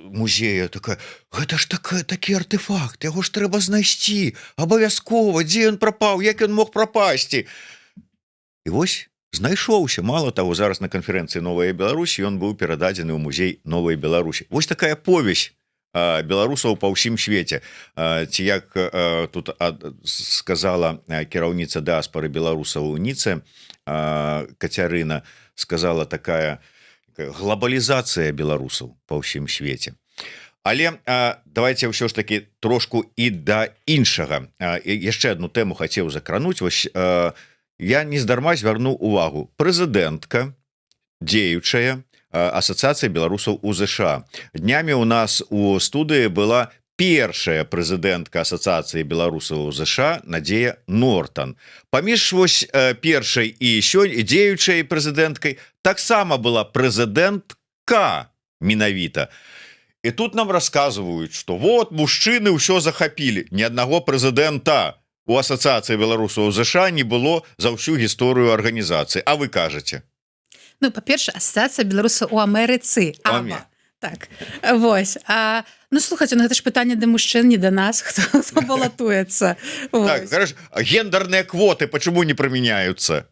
Speaker 1: музея такая, гэта ж такі артефакт, яго ж трэба знайсці абавязкова, дзе ён прапаў, як ён мог прапасці. І вось знайшоўся. Мало таго, зараз на канферэнцыі Новая Беларусь ён быў перададзены ў музей Новай Беларусі. Вось такая повесь беларусаў па ўсім свеце. Ці як тут сказала кіраўніца дыаспары беларусаў у Ніцэ, Кацярына, сказала такая глобалізацыя беларусаў па ўсім свеце. Але давайте ўсё ж таки трошку і да іншага. Яшчэ одну тэму хацеў закрануць. Вось я нездарма звярнуў увагу. Прэзідэнтка дзеючая Асацыяцыі беларусаў у ЗША. Днямі у нас у студыі была першая прэзідэнтка Асацыяцыі беларусаў у ЗША Надзея Нортан. Паміж вось першай і дзеючай прэзідэнткай таксама была прэзідэнтка менавіта. І тут нам расказваюць, што вот мужчыны ўсё захапілі. Ні аднаго прэзідэнта у Асацыяцыі беларусаў у ЗША не было за ўсю гісторыю арганізацыі. А вы кажаце?
Speaker 2: Ну, па-першае, Асацыяцыя беларусаў у Амерыцы. Так, вось. Ну, слухайце, ну гэта ж пытанне да мужчын, не да нас, хто балатуецца.
Speaker 1: Так, хорошо. Гендерныя квоты почему не прымяняюцца?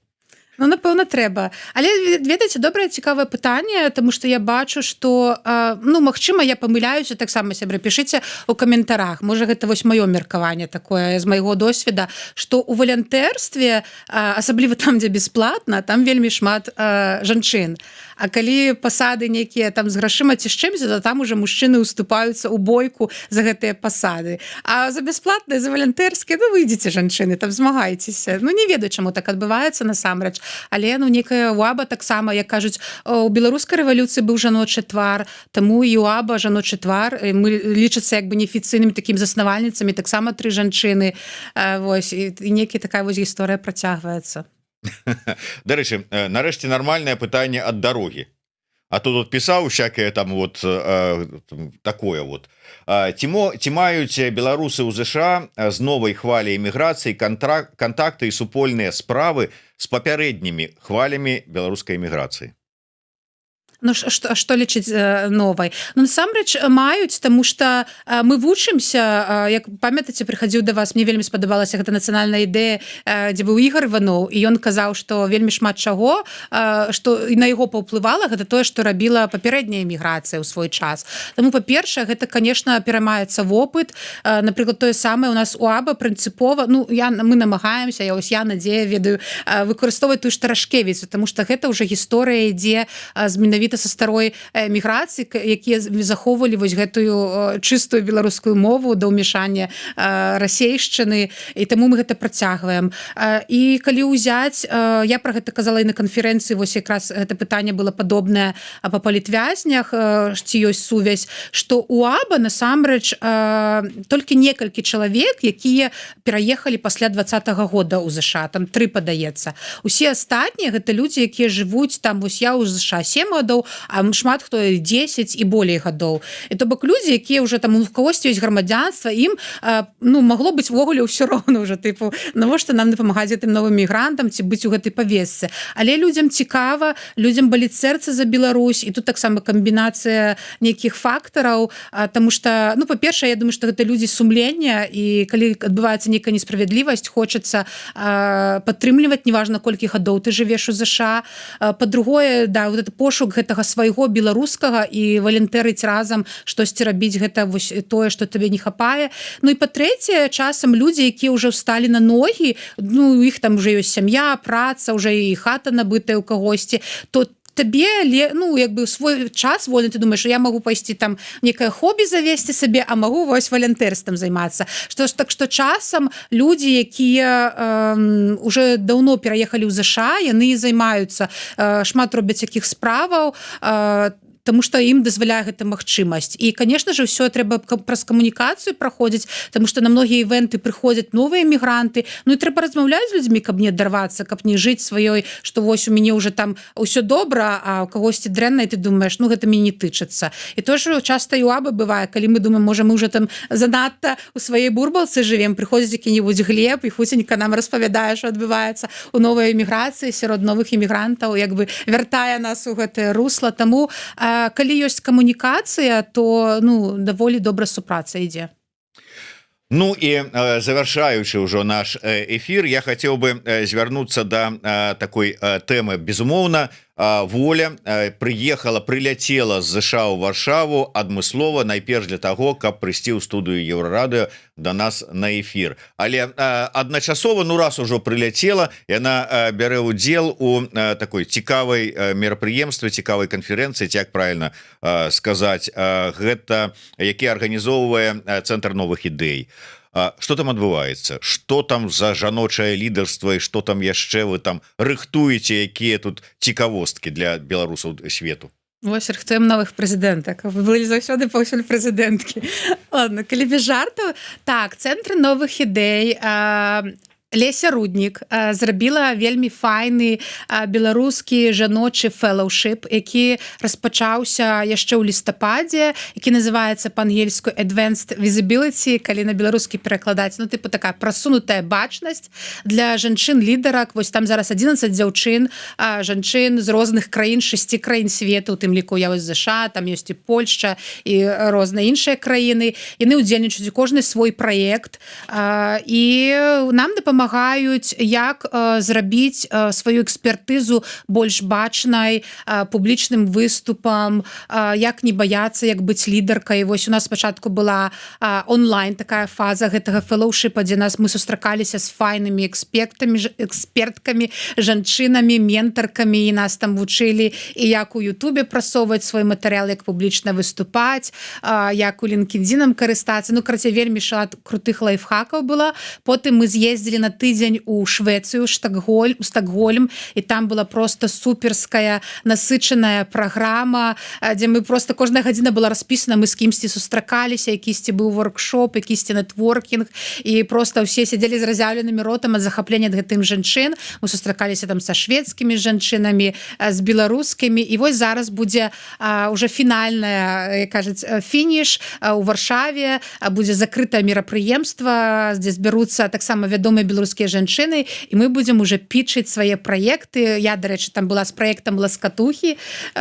Speaker 2: Ну, напэўна, трэба. Але, ведаеце, добрае, цікавае пытанне, таму што я бачу, што, ну, магчыма, я памыляюся, таксама, сябры, пішыце ў каментарах. Можа, гэта вось маё меркаванне такое, з майго досведа, што ў валантэрстве, асабліва там, дзе бясплатна, там вельмі шмат жанчын. А калі пасады нейкія там з грашыма ці з чымся, то там уже мужчыны уступаюцца ў бойку за гэтыя пасады. А за бясплатныя, за валантэрскія, ну, вы ідзіце, жанчыны, там змагайцеся. Ну, не ведаю, чаму так адбываецца насамрэч. Але, ну, некая УАБА таксама, як кажуць, у беларускай рэвалюцыі быў жаночы твар, таму і УАБА жаночы твар, мы лічацца як бенефіцыйнымі такімі заснавальніцамі, таксама 3 жанчыны. Вось, і некая такая вось гісторыя працягваецца.
Speaker 1: Дарэчы, нарэшце нармальнае пытанне ад дарогі. А тут пісаў всякае там вот такое вот. Ці маюць беларусы ў ЗША з новай хваляй эміграцыі кантакты і супольныя справы з папярэднімі хвалямі беларускай эміграцыі?
Speaker 2: Ну што лічыць новай? Ну насамрэч маюць, таму што мы вучымся, як памятаеце, прыхадзіў да вас, мне вельмі спадабалася гэта нацыянальная ідэя, дзе быў Ігор Іваноў, і ён казаў, што вельмі шмат чаго, што і на яго паўплывала, гэта тое, што рабіла папярэдняя эміграцыя ў свой час. Таму, па-першае, гэта, конечно, пераймаецца вопыт. Напрыклад, тое самае у нас у АБА прынцыпова, ну, мы намагаемся, я Надзея ведаю, выкарыстоўваць тую ж Тарашкевіцу, таму што гэта ўжо гісторыя ідзе менавіта са старой міграцыі, якія захоўвалі вось гэтую чыстую беларускую мову да ўмешання расейшчыны, і таму мы гэта працягваем. І калі ўзяць, я пра гэта казала і на канферэнцыі, вось якраз гэта пытанне было падобнае па палітвязнях, ці ёсць сувязь, што ў АБА насамрэч толькі некалькі чалавек, якія пераехалі пасля 20-го года ў ЗША, там 3 падаецца. Усе астатнія гэта людзі, якія жывуць там, вось я ў ЗША 7 гадоў, а шмат хто 10 і болей гадоў. І то бок людзі, якія ўжо там у кагосьці ёсць грамадзянства, ім ну магло быць увогуле ўсё роўна ўжо, тыпу, навошта нам дапамагаць гэтым новым мігрантам ці быць у гэтай павесцы. Але людзям цікава, людзям баліць сэрца за Беларусь, і тут таксама камбінацыя нейкіх фактараў, таму што, ну, па-першае, я думаю, што гэта людзі сумлення, і калі адбываецца нейкая несправядлівасць, хочацца падтрымліваць, неважна колькі гадоў ты жывеш у ЗША. Па-другое, да, вот это пошук гэтага свайго беларускага і валентэрыць разам штосьці рабіць, гэта вось тое, што табе не хапае. Ну і па-трэцяе, часам людзі, якія ўжо ўсталі на ногі, ну, у іх там уже ёсць сям'я, праца, уже і хата набытая ў кагосьці, то табе, ну, як бы свой час вольны, ты думаеш, я магу пайсці там некае хобі завесці сабе, а магу вось валянтэрствам займацца. Так што часам людзі, якія уже даўно пераехалі ў ЗША, яны займаюцца, шмат робяць якіх справаў, таму што ім дазваляе гэта магчымасць. І, конечно же, ўсё трэба праз камунікацыю праходзіць, таму што на многія івенты прыходзяць новыя мігранты, ну і трэба размаўляць з людзьмі, каб не адарвацца, каб не жыць сваёй, што вось у мяне ўжо там ўсё добра, а ў кагосьці дрэнна, і ты думаеш, ну гэта мяне не тычыцца. І то ж часта і у АБА бывае, калі мы думаем, можа, мы ўжо там занадта у сваёй бурбалцы жывем, прыходзіць які-небудзь Глеб, і хуценька нам распавядае, што адбываецца у новай эміграцыі сярод новых эмігрантаў, як бы вяртае нас у гэтае русло. Таму калі ёсць камунікацыя, то, ну, даволі добра супраца ідзе.
Speaker 1: Ну і завяршаючы ўжо наш эфір, я хацеў бы звярнуцца да такой тэмы. Безумоўна, Воля прыляцела з ЗША ў Варшаву адмыслова, найперш для таго, каб прыйсці ў студыю Еўрарадыё да нас на эфір. Але адначасова, ну раз ужо прыляцела, яна бярэ ўдзел у такой цікавай мерапрыемстве, цікавай канферэнцыі, як правильно сказаць, гэта які арганізоўвае Цэнтр новых ідэй. Что там адбываецца? Что там за жаночае лідарства, і что там яшчэ вы там рыхтуеце, якія тут цікавосткі для беларусаў свету?
Speaker 2: Вось рыхтуем новых прэзідэнтак. Вы былі заўсёды паўсюль прэзідэнткі. Ладно, калі без жартаў. Так, Цэнтр новых ідэй, Леся Руднік зрабіла вельмі файны беларускі жаночы фэллоўшып, які распачаўся яшчэ ў лістападзе, які называецца па-ангельску Advanced Visibility, калі на беларускі перакладаць, ну, тыпу такая прасунутая бачнасць для жанчын-лідарак. Вось там зараз 11 дзяўчын, жанчын з розных краін, 6 краін свету, у тым ліку я вось ЗША, там ёсць і Польшча, і розныя іншыя краіны. Яны ўдзельнічаюць у кожны свой праект, і нам дапамагаюць, як зрабіць сваю экспертызу больш бачнай, публічным выступам, як не баяцца, як быць лідаркай. Вось у нас спачатку была онлайн такая фаза гэтага фэллоўшыпа, дзе мы сустракаліся з файнымі эксперткамі, жанчынамі, ментаркамі, і нас там вучылі і як у Ютубе прасоўваць свой матэрыял, як публічна выступаць, як у LinkedIn карыстацца. Ну, карацей, вельмі шмат крутых лайфхакаў была. Потым мы з'ездзілі на тыдзень у Швецыю, у Стокгольм, і там была просто суперская насычаная праграма, дзе мы просто кожная гадзіна была распісана, мы з кімсьці сустракаліся, якісьці быў воркшоп, якісьці нетворкінг, і просто ўсе сядзелі з разяўленымі ротам ад захаплення ад гэтым жанчын. Мы сустракаліся там са шведскімі жанчынамі, з беларускімі, і вось зараз будзе уже фінальная, як кажуць, фініш у Варшаве, будзе закрытае мерапрыемства, дзе збяруцца таксама вядомыя беларускія беларускія жанчыны, і мы будзем уже пічыць свае праекты. Я, дарэчы, там была з праектам ласкатухі.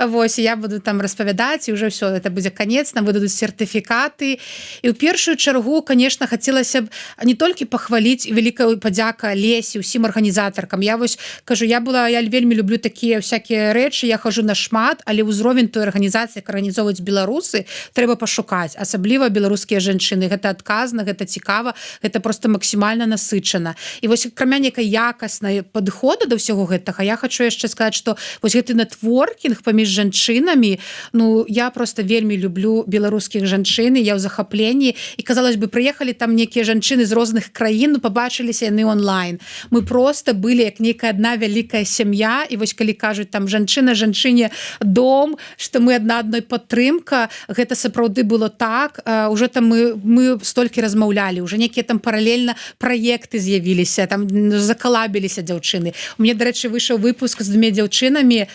Speaker 2: Вось, я буду там распавядаць, і ўжо ўсё, это будзе канец, нам выдадуць сертыфікаты. І ў першую чаргу, конечно, хацелася б не толькі пахваліць, вялікая падзяка Лесі, усім арганізатаркам. Я вось кажу, я вельмі люблю такія всякія рэчы, я хожу на шмат, але ўзровень той арганізацыі, як арганізоўваюць беларусы, трэба пашукаць, асабліва беларускія жанчыны. Гэта адказна, гэта цікава, гэта просто максімальна насычана. І вось акрамя некай якаснай падыходу да ўсяго гэтага, я хочу яшчэ сказаць, што вось гэты нетворкінг паміж жанчынамі, ну, я просто вельмі люблю беларускіх жанчын, я ў захапленні, і, казалось бы, прыехалі там некія жанчыны з розных краін, ну, пабачыліся яны онлайн. Мы просто былі як нейкая адна вялікая сям'я, і вось калі кажуць там жанчына жанчыне дом, што мы адна адной падтрымка, гэта сапраўды было так. Уже там мы столькі размаўлялі, уже некія там паралельна праекты з'явіліся, там закалабіліся дзяўчыны. У мяне, дарэчы, выйшаў выпуск з двумя дзяўчынамі,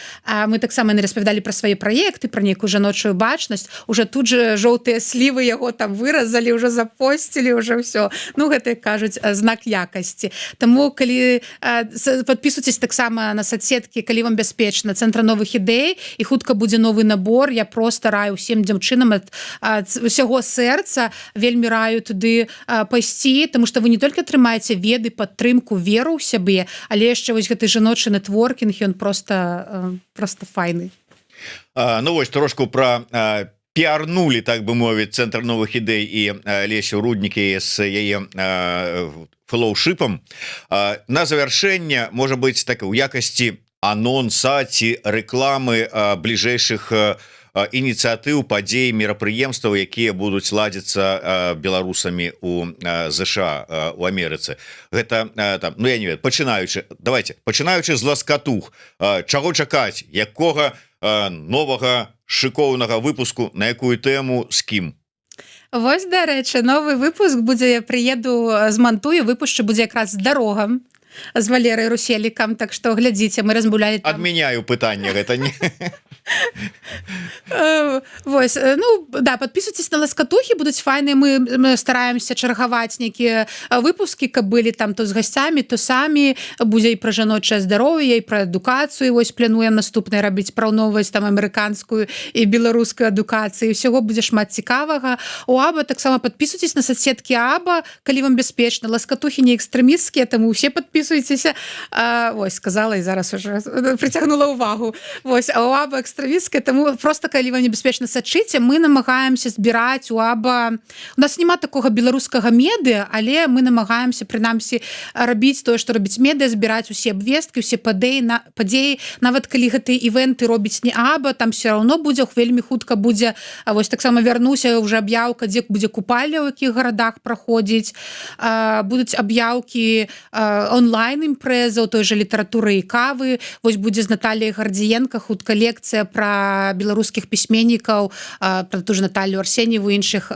Speaker 2: мы таксама не распавядалі пра свае праекты, пра нейкую жаночую бачнасць, уже тут же жоўтыя слівы яго там выразалі, уже запосцілі, уже ўсё. Ну, гэта, кажуць, знак якасці. Таму, калі падпісвайцеся таксама на соцсеткі, калі вам бяспечна, Цэнтра новых ідэй, і хутка будзе новы набор, я просто раю ўсім дзяўчынам ад усяго сэрца, вельмі раю туды пайсці, тому што вы не толькі атрымаеце веды, падтрымку, веру ў сябе, але яшчэ вось гэты жаночы нетворкінг, ён просто файны.
Speaker 1: Ну вось трошку пра піарнулі, так бы мовіць, Цэнтр новых ідэй і Лесю Руднікі з яе фэлоўшыпам. На завяршэнне, можа быць, так у якасці анонса ці рэкламы бліжэйшых ініцыятыў, падзей, мерапрыемстваў, якія будуць ладзіцца беларусамі у ЗША, у Амерыцы. Гэта там, ну я не ведаю, пачынаючы з ласкатух, чаго чакаць, якога новага шыкоўнага выпуску, на якую тэму, з кім?
Speaker 2: Вось, дарэчы, новы выпуск будзе, я прыеду, змантую, выпушчу, будзе якраз з дарогам, з Валерай Руселікам, так што глядзіце, мы размаўлялі там...
Speaker 1: Адмяняю пытанне, гэта не...
Speaker 2: Вось, ну, да, подписывайтесь на ласкатухі, будуць файныя, мы стараемся чаргаваць нейкія выпускі, каб былі там то з гасцямі, то самі, будзе і пра жаночае здароўе, і пра адукацыю, вось плануем наступнае рабіць, параўноўваць там амерыканскую і беларускую адукацыю, усяго будзе шмат цікавага. У АБА таксама подписывайтесь на соцсеткі АБА, калі вам бяспечна, ласкатухі не экстрэмісцкія, таму усе подписывайтеся. Вось, сказала і зараз уже прыцягнула ўвагу. Вось, а у АБА экстравіская, таму просто калі вам небяспечна сачыце, мы намагаемся збіраць у АБА. У нас няма такога беларускага медыа, але мы намагаемся прынамсі рабіць тое, што робіць медыа, збіраць усе абвесткі, усе падзеі, нават калі гэтыя івенты робіць не АБА, там все равно будзе, вельмі хутка будзе, вось таксама вярнуся уже аб'яўка, дзе будзе купальня, у якіх гарадах праходзіць, будуць аб'яўкі онлайн імпрэза, у той жа літаратуры і кавы, вось будзе з Наталіяй Гардзіенка хутка лекцыя пра беларускіх пісьменнікаў, пра ту ж Наталью Арсеньеву, іншых,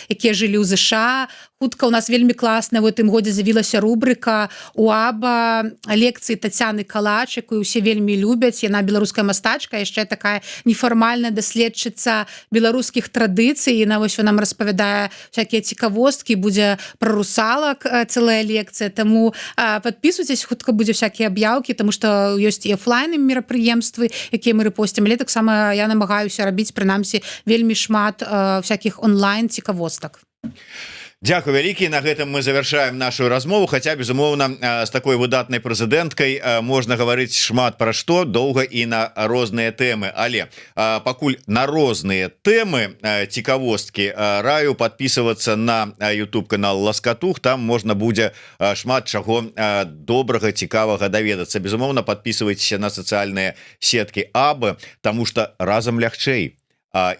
Speaker 2: якія жылі ў ЗША. Хутка у нас вельмі класная, в гэтым годзе з'явілася рубрыка у АБА лекцыі Тацяны Калач, якую ўсе вельмі любяць. Яна беларуская мастачка, яшчэ такая нефармальная даследчыца беларускіх традыцый. Яна вось нам распавядае всякія цікавосткі, будзе пра русалак цэлая лекцыя. Таму подписывайтесь, хутка будзе всякія аб'яўкі, таму што ёсць і офлайн мерапрыемствы, якія мы рэпосцім, але таксама я намагаюся рабіць прынамсі вельмі шмат всякіх онлайн цікавостак.
Speaker 1: Дзякуй вялікі, на гэтым мы завяршаем нашу размову, хаця безумоўна з такой выдатнай прэзідэнткай можна гаварыць шмат пра што, доўга і на розныя тэмы, але пакуль на розныя тэмы цікавосткі, раю подписывацца на YouTube канал Ласкатух, там можна будзе шмат чаго добрага, цікавага даведацца. Безумоўна, подписывайтеся на сацыяльныя сеткі АБА, таму што разам лягчэй.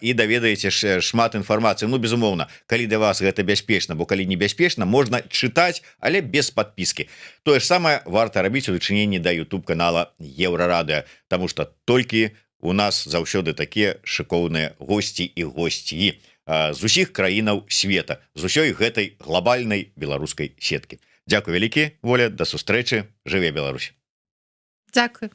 Speaker 1: І даведаеце шмат інфармацыі. Ну, безумоўна, калі для вас гэта бяспечна, бо калі небяспечна, можна чытаць, але без подпіскі. Тое ж самае варта рабіць у дачыненні да YouTube канала Еўрарадыё, таму што толькі у нас заўсёды такія шыкоўныя госці і госці з усіх краінаў света, з усёй гэтай глобальнай беларускай сеткі. Дзякуй вялікі, Воля, да сустрэчы, жыве Беларусь.
Speaker 2: Дзякуй.